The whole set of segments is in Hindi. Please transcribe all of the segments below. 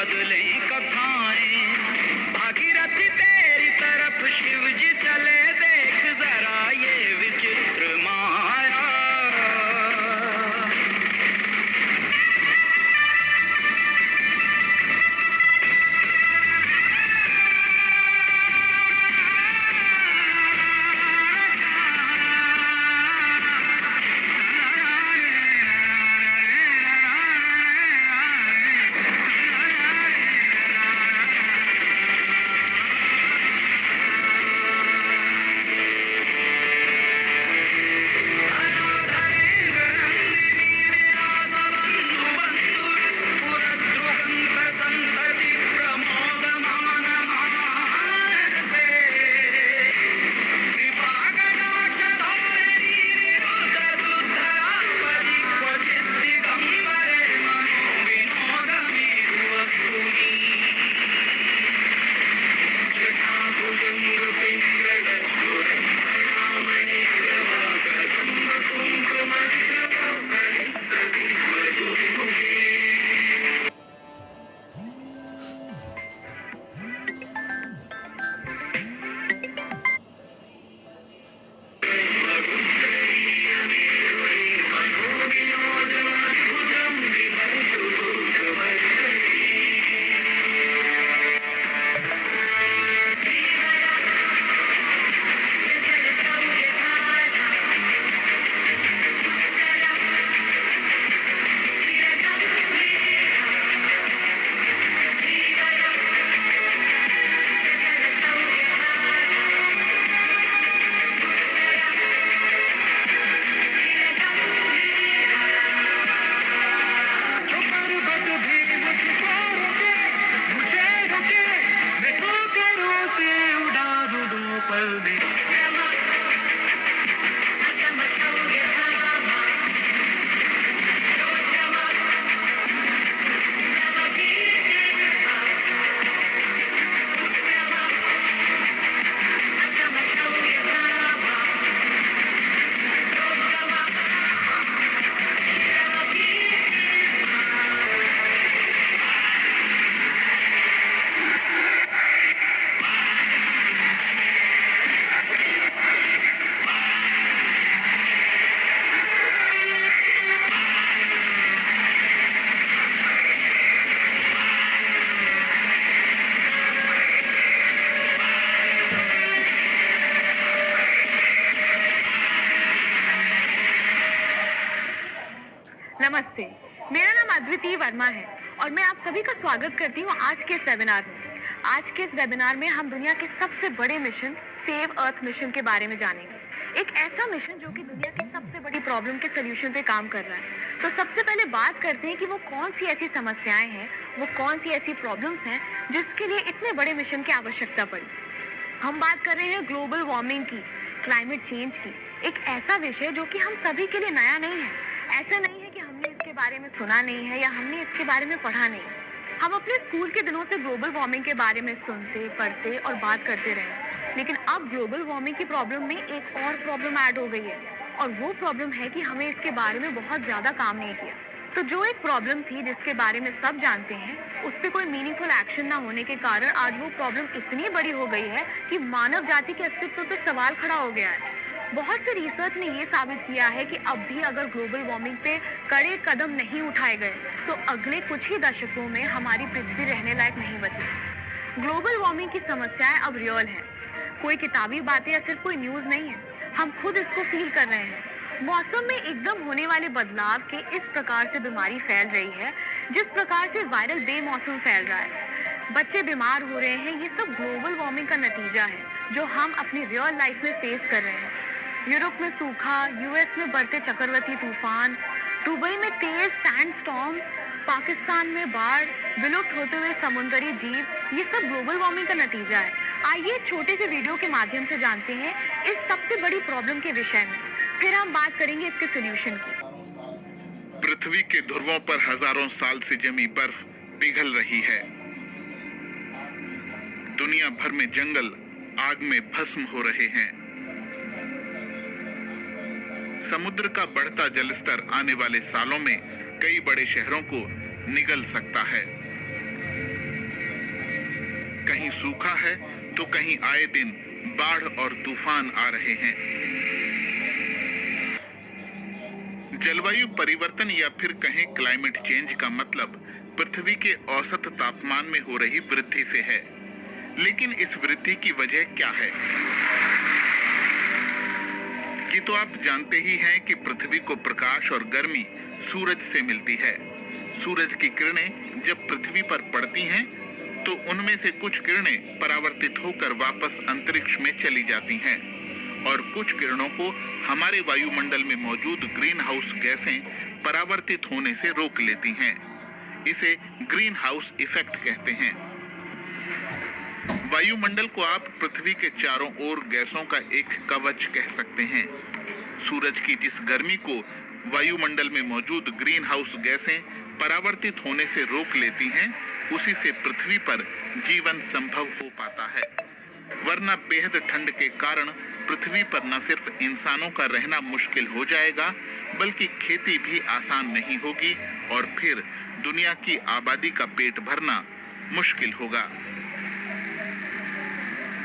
बदलें कथाएं। भागीरथ तेरी तरफ शिव जी चले, देख जरा ये विचित्र माया। नमस्ते, मेरा नाम अद्वितीय वर्मा है और मैं आप सभी का स्वागत करती हूँ आज के इस वेबिनार में। आज के इस वेबिनार में हम दुनिया के सबसे बड़े मिशन सेव अर्थ मिशन के बारे में जानेंगे। एक ऐसा मिशन जो कि दुनिया की सबसे बड़ी प्रॉब्लम के सोल्यूशन पे काम कर रहा है। तो सबसे पहले बात करते हैं कि वो कौन सी ऐसी समस्याएं हैं, वो कौन सी ऐसी प्रॉब्लम्स हैं जिसके लिए इतने बड़े मिशन की आवश्यकता पड़ी। हम बात कर रहे हैं ग्लोबल वार्मिंग की, क्लाइमेट चेंज की। एक ऐसा विषय जो कि हम सभी के लिए नया नहीं है। ऐसा नहीं है कि हमने इसके बारे में सुना नहीं है या हमने इसके बारे में पढ़ा नहीं है। हम अपने स्कूल के दिनों से ग्लोबल वार्मिंग के बारे में सुनते, पढ़ते और बात करते रहे। लेकिन अब ग्लोबल वार्मिंग की प्रॉब्लम में एक और प्रॉब्लम ऐड हो गई है और वो प्रॉब्लम है कि हमें इसके बारे में बहुत ज़्यादा काम नहीं किया। तो जो एक प्रॉब्लम थी जिसके बारे में सब जानते हैं, उस पर कोई मीनिंगफुल एक्शन ना होने के कारण आज वो प्रॉब्लम इतनी बड़ी हो गई है कि मानव जाति के अस्तित्व पर सवाल खड़ा हो गया है। बहुत से रिसर्च ने ये साबित किया है कि अब भी अगर ग्लोबल वार्मिंग पे कड़े कदम नहीं उठाए गए तो अगले कुछ ही दशकों में हमारी पृथ्वी रहने लायक नहीं बचेगी। ग्लोबल वार्मिंग की समस्याएं अब रियल हैं। कोई किताबी बातें या सिर्फ कोई न्यूज़ नहीं है, हम खुद इसको फील कर रहे हैं। मौसम में एकदम होने वाले बदलाव के इस प्रकार से बीमारी फैल रही है जिस प्रकार से वायरल बेमौसम फैल रहा है। बच्चे बीमार हो रहे हैं, ये सब ग्लोबल वार्मिंग का नतीजा है जो हम अपनी रियल लाइफ में फेस कर रहे हैं। यूरोप में सूखा, यूएस में बढ़ते चक्रवाती तूफान, दुबई में तेज सैंडस्टॉर्म्स, पाकिस्तान में बाढ़, विलुप्त होते हुए समुद्री जीव, ये सब ग्लोबल वार्मिंग का नतीजा है। आइए एक छोटे से वीडियो के माध्यम से जानते हैं इस सबसे बड़ी प्रॉब्लम के विषय में, फिर हम बात करेंगे इसके सोल्यूशन की। पृथ्वी के ध्रुवों पर हजारों साल से जमी बर्फ पिघल रही है। दुनिया भर में जंगल आग में भस्म हो रहे हैं। समुद्र का बढ़ता जलस्तर आने वाले सालों में कई बड़े शहरों को निगल सकता है। कहीं सूखा है तो कहीं आए दिन बाढ़ और तूफान आ रहे हैं। जलवायु परिवर्तन या फिर कहें क्लाइमेट चेंज का मतलब पृथ्वी के औसत तापमान में हो रही वृद्धि से है। लेकिन इस वृद्धि की वजह क्या है? ये तो आप जानते ही हैं कि पृथ्वी को प्रकाश और गर्मी सूरज से मिलती है। सूरज की किरणें जब पृथ्वी पर पड़ती हैं तो उनमें से कुछ किरणें परावर्तित होकर वापस अंतरिक्ष में चली जाती हैं और कुछ किरणों को हमारे वायुमंडल में मौजूद ग्रीन हाउस गैसें परावर्तित होने से रोक लेती हैं। इसे ग्रीन हाउस इफेक्ट कहते हैं। वायुमंडल को आप पृथ्वी के चारों ओर गैसों का एक कवच कह सकते हैं। सूरज की जिस गर्मी को वायुमंडल में मौजूद ग्रीन हाउस गैसें परावर्तित होने से रोक लेती हैं, उसी से पृथ्वी पर जीवन संभव हो पाता है। वरना बेहद ठंड के कारण पृथ्वी पर न सिर्फ इंसानों का रहना मुश्किल हो जाएगा, बल्कि खेती भी आसान नहीं होगी और फिर दुनिया की आबादी का पेट भरना मुश्किल होगा।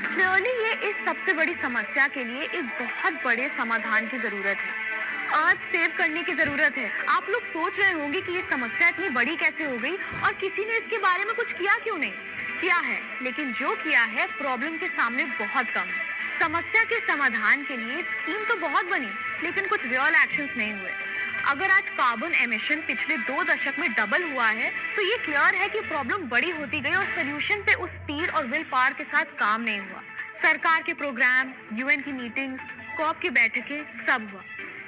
क्लियरली ये इस सबसे बड़ी समस्या के लिए एक बहुत बड़े समाधान की जरूरत है। अर्थ सेव करने की जरूरत है। आप लोग सोच रहे होंगे कि ये समस्या इतनी बड़ी कैसे हो गई और किसी ने इसके बारे में कुछ किया क्यों नहीं? किया है, लेकिन जो किया है प्रॉब्लम के सामने बहुत कम है। समस्या के समाधान के लिए स्कीम तो बहुत बनी, लेकिन कुछ रियल एक्शंस नहीं हुए। अगर आज कार्बन एमिशन पिछले 2 दशक में डबल हुआ है, तो ये क्लियर है कि प्रॉब्लम बड़ी होती गई और सोल्यूशन पे उस स्पीड और विल पावर के साथ काम नहीं हुआ। सरकार के प्रोग्राम, यूएन की मीटिंग्स, कॉप की बैठकें, सब हुआ,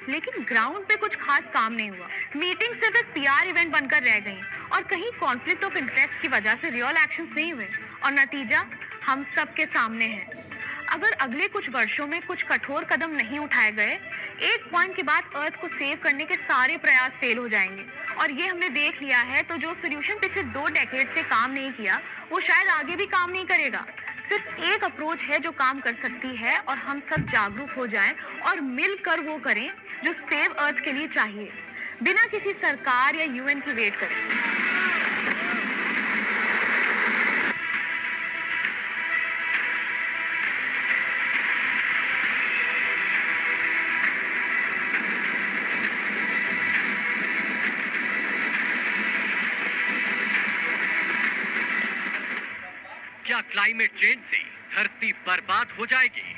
लेकिन ग्राउंड पे कुछ खास काम नहीं हुआ। मीटिंग सिर्फ एक पीआर इवेंट बनकर रह गई और कहीं कॉन्फ्लिक्ट ऑफ इंटरेस्ट की वजह से रियल एक्शंस नहीं हुए और नतीजा हम सबके सामने है। अगर अगले कुछ वर्षों में कुछ कठोर कदम नहीं उठाए गए, एक पॉइंट के बाद अर्थ को सेव करने के सारे प्रयास फेल हो जाएंगे। और ये हमने देख लिया है, तो जो सोल्यूशन पिछले 2 डेकेड से काम नहीं किया, वो शायद आगे भी काम नहीं करेगा। सिर्फ एक अप्रोच है जो काम कर सकती है और हम सब जागरूक हो जाएं और मिलकर वो करें जो सेव अर्थ के लिए चाहिए, बिना किसी सरकार या यूएन की वेट करें। क्या क्लाइमेट चेंज से धरती बर्बाद हो जाएगी?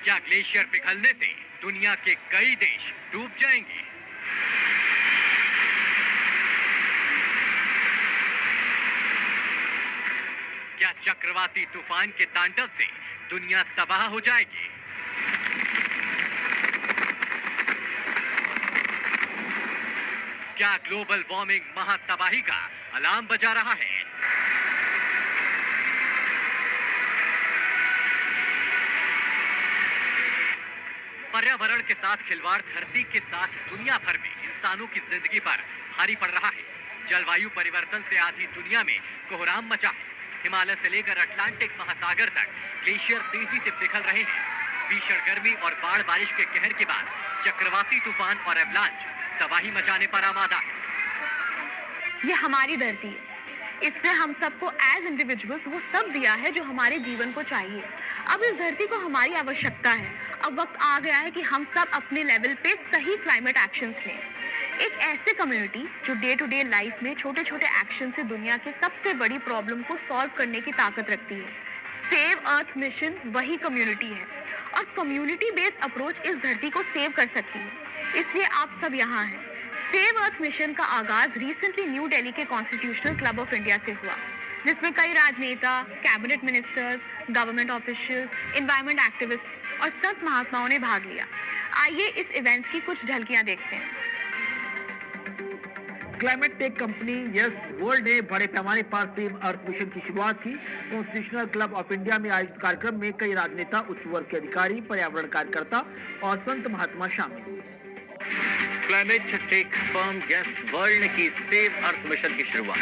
क्या ग्लेशियर पिघलने से दुनिया के कई देश डूब जाएंगे? क्या चक्रवाती तूफान के तांडव से दुनिया तबाह हो जाएगी? क्या ग्लोबल वार्मिंग महातबाही का अलार्म बजा रहा है? पर्यावरण के साथ खिलवाड़ धरती के साथ दुनिया भर में इंसानों की जिंदगी पर भारी पड़ रहा है। जलवायु परिवर्तन से आधी दुनिया में कोहराम मचा है। हिमालय से लेकर अटलांटिक महासागर तक ग्लेशियर तेजी से पिघल रहे हैं। भीषण गर्मी और बाढ़ बारिश के कहर के बाद चक्रवाती तूफान और एवलांच तबाही मचाने पर आमादा है। ये हमारी धरती है, इसने हम सबको एज इंडिविजुअल्स वो सब दिया है जो हमारे जीवन को चाहिए। अब इस धरती को हमारी आवश्यकता है। अब वक्त आ गया है कि हम सब अपने लेवल पे सही क्लाइमेट एक्शंस लें। एक ऐसे कम्युनिटी जो डे टू डे लाइफ में छोटे छोटे एक्शन से दुनिया की सबसे बड़ी प्रॉब्लम को सॉल्व करने की ताकत रखती है। सेव अर्थ मिशन वही कम्युनिटी है और कम्युनिटी बेस्ड अप्रोच इस धरती को सेव कर सकती है। इसलिए आप सब यहाँ हैं। सेव अर्थ मिशन का आगाज रिसेंटली न्यू दिल्ली के कॉन्स्टिट्यूशनल क्लब ऑफ इंडिया से हुआ, जिसमें कई राजनेता, cabinet ministers, government officials, environment activists और संत महात्माओं ने भाग लिया। आइए इस इवेंट्स की कुछ झलकियां देखते हैं। Climate tech company yes world ने बड़े पैमाने पर सेव अर्थ मिशन की शुरुआत की। कॉन्स्टिट्यूशनल क्लब ऑफ इंडिया में आयोजित कार्यक्रम में कई राजनेता, उच्च वर्ग के अधिकारी, पर्यावरण कार्यकर्ता और संत महात्मा शामिल। Climate take firm yes world ने की सेव अर्थ मिशन की शुरुआत।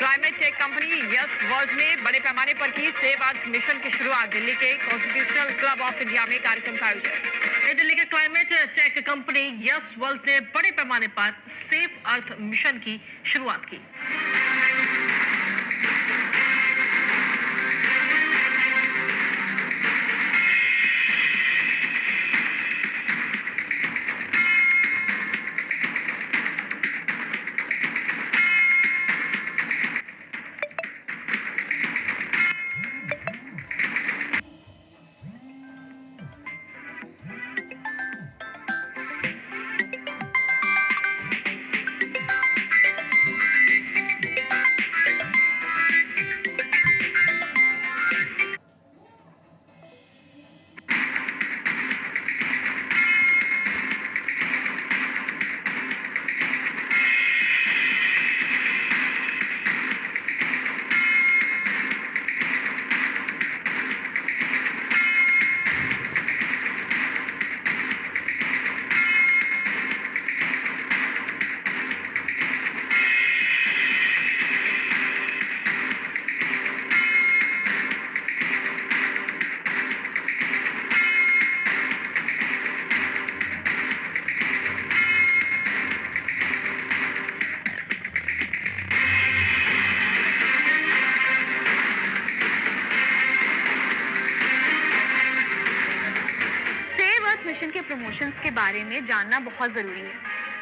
Climate tech company yes world ने बड़े पैमाने पर की सेव अर्थ मिशन की शुरुआत। दिल्ली के कॉन्स्टिट्यूशनल क्लब ऑफ इंडिया में कार्यक्रम का आयोजन। नई दिल्ली के climate tech company yes world ने बड़े पैमाने पर सेव अर्थ मिशन की शुरुआत की। मिशन के प्रमोशंस के बारे में जानना बहुत जरूरी है,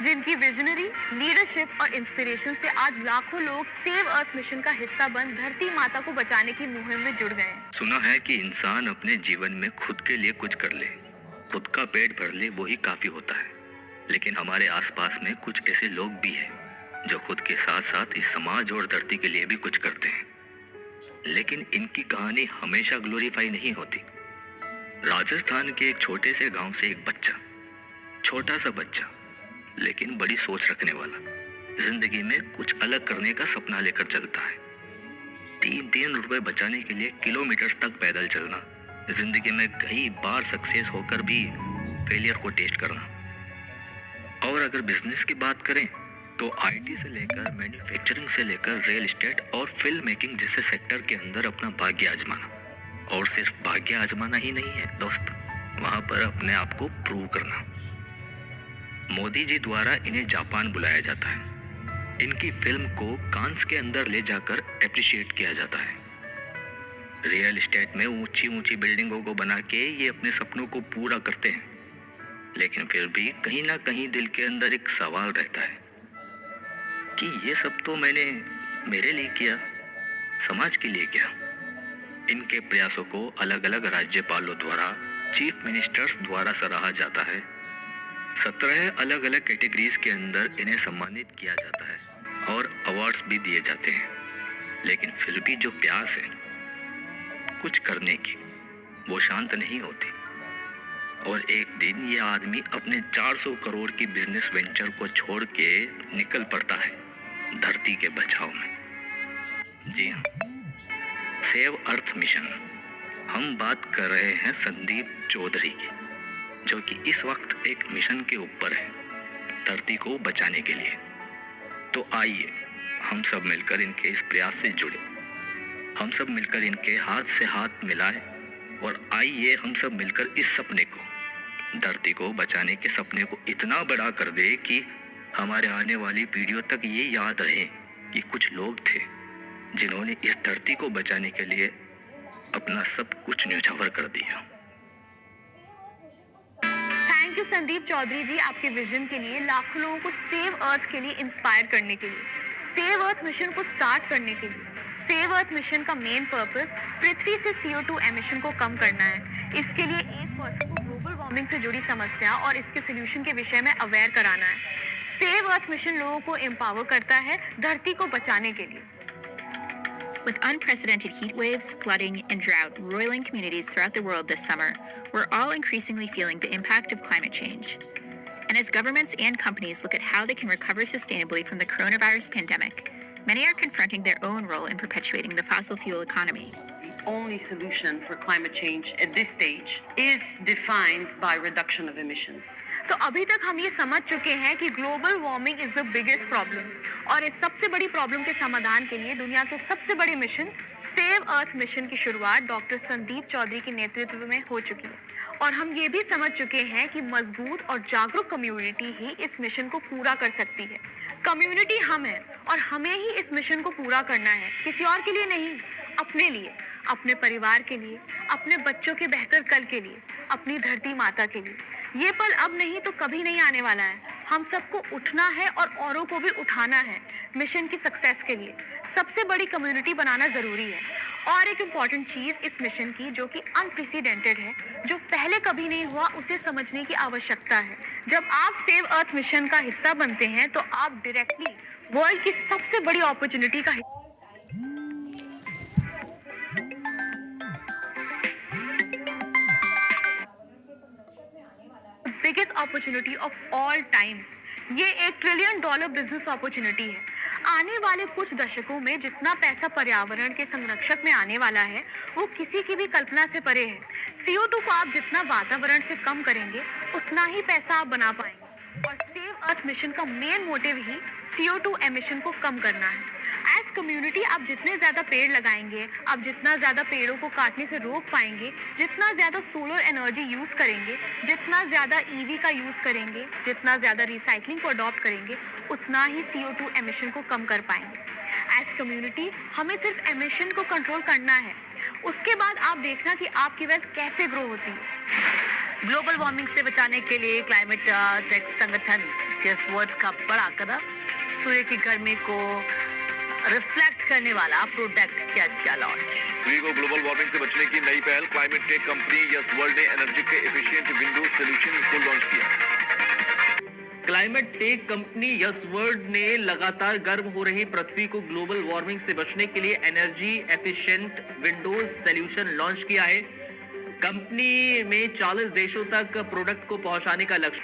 जिनकी विजनरी लीडरशिप और इंस्पिरेशन से आज लाखों लोग सेव अर्थ मिशन का हिस्सा बन धरती माता को बचाने की मुहिम में जुड़ गए हैं। सुना है कि इंसान अपने जीवन में खुद के लिए कुछ कर ले, खुद का पेट भर ले, वही काफी होता है। लेकिन हमारे आसपास में कुछ ऐसे लोग भी हैं जो खुद के साथ साथ इस समाज और धरती के लिए भी कुछ करते हैं, लेकिन इनकी कहानी हमेशा ग्लोरीफाई नहीं होती। राजस्थान के एक छोटे से गांव से एक बच्चा, छोटा सा बच्चा लेकिन बड़ी सोच रखने वाला, जिंदगी में कुछ अलग करने का सपना लेकर चलता है। 3 रुपए बचाने के लिए किलोमीटर तक पैदल चलना, जिंदगी में कई बार सक्सेस होकर भी फेलियर को टेस्ट करना। और अगर बिजनेस की बात करें तो आईटी से लेकर मैन्युफैक्चरिंग से लेकर रियल एस्टेट और फिल्म मेकिंग जैसे सेक्टर के अंदर अपना भाग्य आजमाना। और सिर्फ भाग्य आजमाना ही नहीं है दोस्त, वहां पर अपने आप को प्रूव करना। मोदी जी द्वारा इन्हें जापान बुलाया जाता है। इनकी फिल्म को कांस के अंदर ले जाकर एप्रिशिएट किया जाता है। रियल एस्टेट में ऊंची ऊंची बिल्डिंगों को बना के ये अपने सपनों को पूरा करते हैं, लेकिन फिर भी कहीं ना कहीं दिल के अंदर एक सवाल रहता है कि ये सब तो मैंने मेरे लिए किया, समाज के लिए क्या। इनके प्रयासों को अलग अलग राज्यपालों द्वारा, चीफ मिनिस्टर्स द्वारा सराहा जाता है। 17 अलग अलग कैटेगरीज के अंदर इन्हें सम्मानित किया जाता है और अवार्ड्स भी दिए जाते हैं। लेकिन फिर भी जो प्यास है कुछ करने की, वो शांत नहीं होती। और एक दिन ये आदमी अपने 400 करोड़ की बिजनेस वेंचर को छोड़ के निकल पड़ता है धरती के बचाव में। जी हाँ, सेव अर्थ मिशन। हम बात कर रहे हैं संदीप चौधरी की, जो कि इस वक्त एक मिशन के ऊपर है धरती को बचाने के लिए। तो आइए हम सब मिलकर इनके इस प्रयास से जुड़े, हम सब मिलकर इनके हाथ से हाथ मिलाएं और आइए हम सब मिलकर इस सपने को, धरती को बचाने के सपने को इतना बड़ा कर दे कि हमारे आने वाली पीढ़ियों तक ये याद रहे कि कुछ लोग थे जिन्होंने इस धरती को बचाने के लिए अपना सब कुछ न्यौछावर कर दिया। थैंक यू संदीप चौधरी जी, आपके विजन के लिए, लाखों लोगों को सेव अर्थ के लिए इंस्पायर करने के लिए, सेव अर्थ मिशन को स्टार्ट करने के लिए। सेव अर्थ मिशन का मेन पर्पस पृथ्वी से CO2 एमिशन को कम करना है। इसके लिए एक पर्सन को ग्लोबल वार्मिंग से जुड़ी समस्या और इसके सोल्यूशन के विषय में अवेयर कराना है। सेव अर्थ मिशन लोगों को एम्पावर करता है धरती को बचाने के लिए। With unprecedented heat waves, flooding, and drought roiling communities throughout the world this summer, we're all increasingly feeling the impact of climate change. And as governments and companies look at how they can recover sustainably from the coronavirus pandemic, many are confronting their own role in perpetuating the fossil fuel economy. only solution for climate change at this stage is defined by reduction of emissions. तो अभी तक हम ये समझ चुके हैं कि global warming is the biggest problem और इस सबसे बड़ी प्रॉब्लम के समाधान के लिए दुनिया के सबसे बड़े मिशन सेव अर्थ मिशन की शुरुआत डॉक्टर संदीप चौधरी के नेतृत्व में हो चुकी है और हम ये भी समझ चुके हैं कि मजबूत और जागरूक कम्युनिटी ही इस मिशन को पूरा कर सकती है। कम्युनिटी हम है और हमें ही इस मिशन को पूरा करना है, किसी और के लिए नहीं, अपने लिए, अपने परिवार के लिए, अपने बच्चों के बेहतर कल के लिए, अपनी धरती माता के लिए। ये पल अब नहीं तो कभी नहीं आने वाला है। हम सबको उठना है और औरों को भी उठाना है मिशन की सक्सेस के लिए। सबसे बड़ी कम्युनिटी बनाना जरूरी है। और एक इम्पॉर्टेंट चीज इस मिशन की जो कि अनप्रेसिडेंटेड है, जो पहले कभी नहीं हुआ, उसे समझने की आवश्यकता है। जब आप सेव अर्थ मिशन का हिस्सा बनते हैं तो आप डायरेक्टली वर्ल्ड की सबसे बड़ी अपॉर्चुनिटी का biggest opportunity of all times. ये $1 ट्रिलियन बिजनेस अपॉर्चुनिटी है। आने वाले कुछ दशकों में जितना पैसा पर्यावरण के संरक्षक में आने वाला है वो किसी की भी कल्पना से परे है। CO2 को आप जितना वातावरण से कम करेंगे उतना ही पैसा आप बना पाएंगे और सेव अर्थ मिशन का मेन मोटिव ही CO2 एमिशन को कम करना है। एज कम्युनिटी आप जितने ज़्यादा पेड़ लगाएंगे, आप जितना ज़्यादा पेड़ों को काटने से रोक पाएंगे, जितना ज़्यादा सोलर एनर्जी यूज़ करेंगे, जितना ज़्यादा EV का यूज़ करेंगे, जितना ज़्यादा रिसाइकलिंग को अडॉप्ट करेंगे, उतना ही CO2 एमिशन को कम कर पाएंगे। एज कम्युनिटी हमें सिर्फ एमिशन को कंट्रोल करना है, उसके बाद आप देखना कि आपकी वेल्थ कैसे ग्रो होती है। ग्लोबल वार्मिंग से बचाने के लिए क्लाइमेट टेक संगठन के इस वर्ड का बड़ा कदम, सूर्य की गर्मी को रिफ्लेक्ट करने वाला प्रोडक्ट क्या लॉन्च। सूर्य को ग्लोबल वार्मिंग से बचने की नई पहल climate tech company yes world ने एनर्जी के एफिशिएंट विंडो सॉल्यूशन को लॉन्च किया। Climate tech company yes world ने लगातार गर्म हो रही पृथ्वी को ग्लोबल वार्मिंग से बचने के लिए energy efficient Windows solution launch किया है। कंपनी में 40 देशों तक प्रोडक्ट को पहुंचाने का लक्ष्य।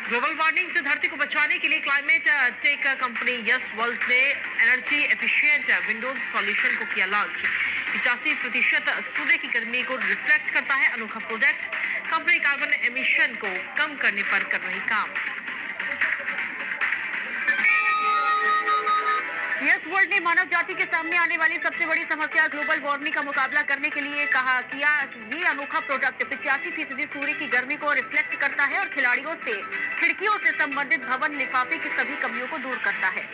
ग्लोबल वार्मिंग से धरती को बचाने के लिए climate tech company yes world ने एनर्जी एफिशिएंट विंडोज सॉल्यूशन को किया लॉन्च। 85% सूर्य की गर्मी को रिफ्लेक्ट करता है अनोखा प्रोडक्ट। कंपनी कार्बन एमिशन को कम करने पर कर रही काम। यस वर्ल्ड ने मानव जाति के सामने आने वाली सबसे बड़ी समस्या ग्लोबल वार्मिंग का मुकाबला करने के लिए किया कि ये अनोखा प्रोडक्ट 85% सूर्य की गर्मी को रिफ्लेक्ट करता है और खिड़कियों से संबंधित भवन लिफाफे की सभी कमियों को दूर करता है।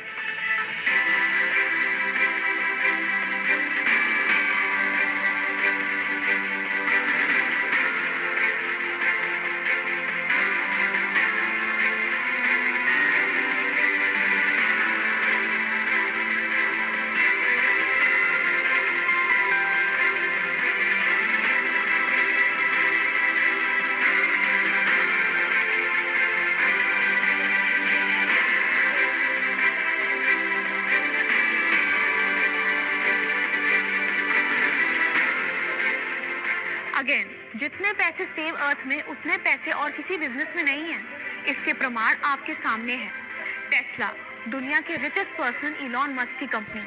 अगेन, जितने पैसे सेव अर्थ में उतने पैसे और किसी बिजनेस में नहीं है। इसके प्रमाण आपके सामने है। टेस्ला, दुनिया के रिचेस्ट पर्सन इलॉन मस्क की कंपनी,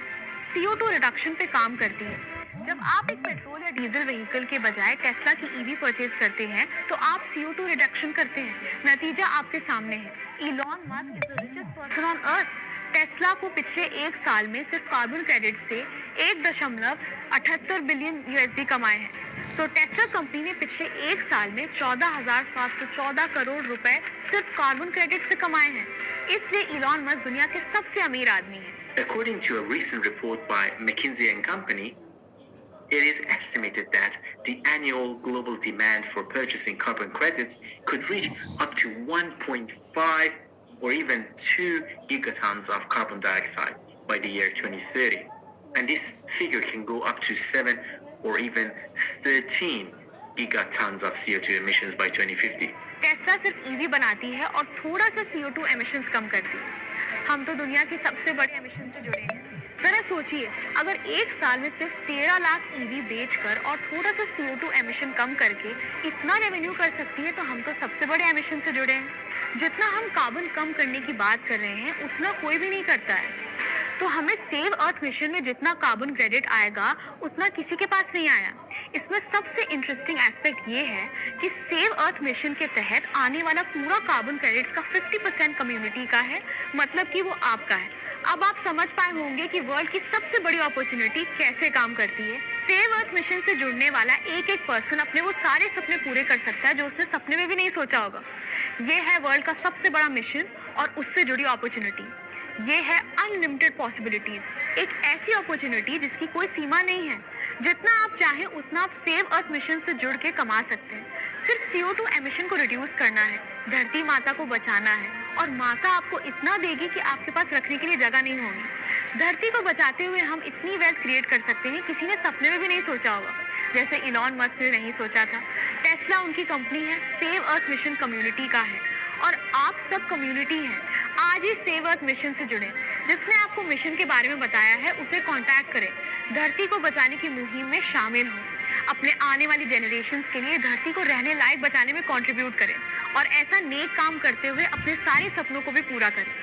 CO2 रिडक्शन पे काम करती है। जब आप एक पेट्रोल या डीजल व्हीकल के बजाय टेस्ला की EV परचेज करते हैं तो आप CO2 रिडक्शन करते हैं। नतीजा आपके सामने है। Elon Musk is the richest person on earth. Tesla को पिछले एक साल में सिर्फ कार्बन क्रेडिट से 1.78 बिलियन USD कमाए हैं। सो टेस्ला कंपनी ने पिछले एक साल में 14,714 करोड़ रुपए सिर्फ कार्बन क्रेडिट से कमाए हैं। इसलिए इलॉन मस्क दुनिया के सबसे अमीर आदमी हैं। According to a recent report by McKinsey & Company, it is estimated that the annual global demand for purchasing carbon credits could reach up to 1.5 or even 2 gigatons of carbon dioxide by the year 2030. And this figure can go up to 7 or even 13 gigatons of CO2 emissions by 2050. Tesla सिर्फ EV बनाती है और थोड़ा सा CO2 एमिशंस कम करती है। हम तो दुनिया के सबसे बड़े एमिशन से जुड़े हैं। जरा सोचिए, अगर एक साल में सिर्फ 13 लाख EV बेचकर और थोड़ा सा CO2 एमिशन कम करके इतना रेवेन्यू कर सकती है तो हम तो सबसे बड़े एमिशन से जुड़े हैं। जितना हम कार्बन कम करने की बात कर रहे हैं उतना कोई भी नहीं करता है। तो हमें सेव अर्थ मिशन में जितना कार्बन क्रेडिट आएगा उतना किसी के पास नहीं आया। इसमें सबसे इंटरेस्टिंग एस्पेक्ट ये है कि सेव अर्थ मिशन के तहत आने वाला पूरा कार्बन क्रेडिट्स का 50% कम्युनिटी का है, मतलब कि वो आपका है। अब आप समझ पाए होंगे कि वर्ल्ड की सबसे बड़ी अपॉर्चुनिटी कैसे काम करती है। सेव अर्थ मिशन से जुड़ने वाला एक एक पर्सन अपने वो सारे सपने पूरे कर सकता है जो उसने सपने में भी नहीं सोचा होगा। ये है वर्ल्ड का सबसे बड़ा मिशन और उससे जुड़ी अपॉर्चुनिटी। ये है अनलिमिटेड पॉसिबिलिटीज, एक ऐसी अपॉर्चुनिटी जिसकी कोई सीमा नहीं है। जितना आप चाहें उतना आप सेव अर्थ मिशन से जुड़ के कमा सकते हैं। सिर्फ CO2 एमिशन को रिड्यूस करना है, धरती माता को बचाना है और माता आपको इतना देगी कि आपके पास रखने के लिए जगह नहीं होगी। धरती को बचाते हुए हम इतनी वेल्थ क्रिएट कर सकते हैं किसी ने सपने में भी नहीं सोचा होगा, जैसे इलॉन मस्क ने नहीं सोचा था। टेस्ला उनकी कंपनी है, सेव अर्थ मिशन कम्युनिटी का है और आप सब कम्युनिटी हैं। आज ही सेव अर्थ मिशन से जुड़े। जिसने आपको मिशन के बारे में बताया है उसे कांटेक्ट करें, धरती को बचाने की मुहिम में शामिल हों, अपने आने वाली जनरेशन्स के लिए धरती को रहने लायक बचाने में कंट्रीब्यूट करें और ऐसा नेक काम करते हुए अपने सारे सपनों को भी पूरा करें।